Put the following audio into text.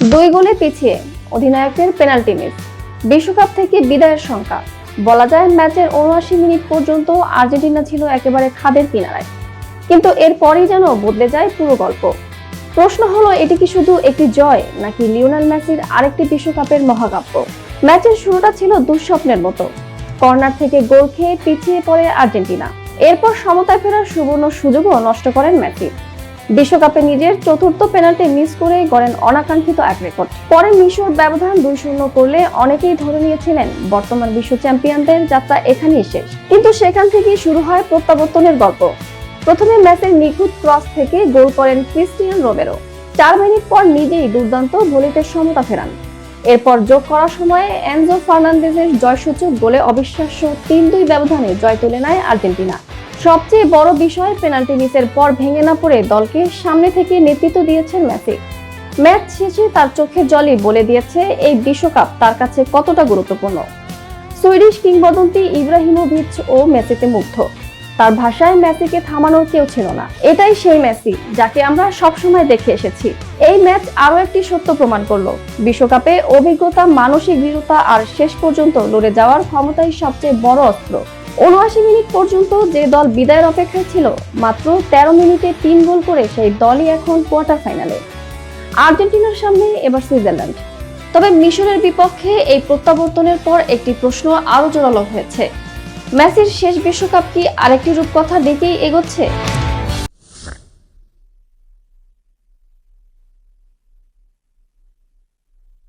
দুই গোলে পিছিয়ে অধিনায়কের পেনাল্টি মিস, বিশ্বকাপ থেকে বিদায়ের শঙ্কা। বলা যায় ম্যাচের ৭৯ মিনিট পর্যন্ত আর্জেন্টিনা ছিল একেবারে খাদের কিনারায়, কিন্তু এরপরই যেন বদলে যায় পুরো গল্প। প্রশ্ন হলো, এটি কি শুধু একটি জয় নাকি লিওনেল মেসির আরেকটি বিশ্বকাপের মহাকাব্য? ম্যাচের শুরুটা ছিল দুঃস্বপ্নের মতো। কর্নার থেকে গোল খেয়ে পিছিয়ে পড়ে আর্জেন্টিনা, এরপর সমতায় ফেরার সুবর্ণ সুযোগও নষ্ট করেন মেসি। বিশ্বকাপে নিজের চতুর্থ পেনাল্টি মিস করে গড়েন অনাকাঙ্ক্ষিত এক রেকর্ড। পরে মিশর ব্যবধান ২-০ করলে অনেকেই ধরে নিয়েছিলেন বর্তমান বিশ্ব চ্যাম্পিয়নদের যাত্রা এখানেই শেষ। কিন্তু সেখান থেকেই শুরু হয় প্রত্যাবর্তনের গল্প। প্রথমে ম্যাচের নিখুঁত ক্রস থেকে গোল করেন ক্রিস্টিয়ানো রোমেরো। ৪ মিনিট পর নিজেই দুর্দান্ত ভলিতে সমতা ফেরান। এরপর যোগ করার সময়ে এনজো ফার্নান্দেজের জয়সূচক গোলে অবিশ্বাস্য ৩-২ ব্যবধানে জয় তুলে নেয় আর্জেন্টিনা। সবচেয়ে বড় বিষয়, পেনাল্টি মিসের পর ভেঙে না পড়ে দলকে সামনে থেকে নেতৃত্ব দিয়েছেন মেসি। ম্যাচ শেষে তার চোখের জলই বলে দিয়েছে এই বিশ্বকাপ তার কাছে কতটা গুরুত্বপূর্ণ। সুইডিশ কিংবদন্তি ইব্রাহিমোভিচ ও মেসিতে মুগ্ধ। তার ভাষায়, মেসিকে থামানোর কেউ ছিল না। এটাই সেই মেসি যাকে আমরা সবসময় দেখে এসেছি। এই ম্যাচ আরো একটি সত্য প্রমাণ করলো, বিশ্বকাপে অভিজ্ঞতা, মানসিক দৃঢ়তা আর শেষ পর্যন্ত লড়ে যাওয়ার ক্ষমতাই সবচেয়ে বড় অস্ত্র। ৭৯ মিনিট পর্যন্ত যে দল বিদায়ের অপেক্ষায় ছিল, মাত্র ১৩ মিনিটে ৩ গোল করে সেই দলই এখন কোয়ার্টার ফাইনালে। আর্জেন্টিনার সামনে এবার সুইজারল্যান্ড। তবে মিশরের বিপক্ষে এই প্রত্যাবর্তনের পর একটি প্রশ্ন আরো জোরালো হয়েছে, মেসির শেষ বিশ্বকাপ কি আরেকটি রূপকথা ডেকেই এগোচ্ছে?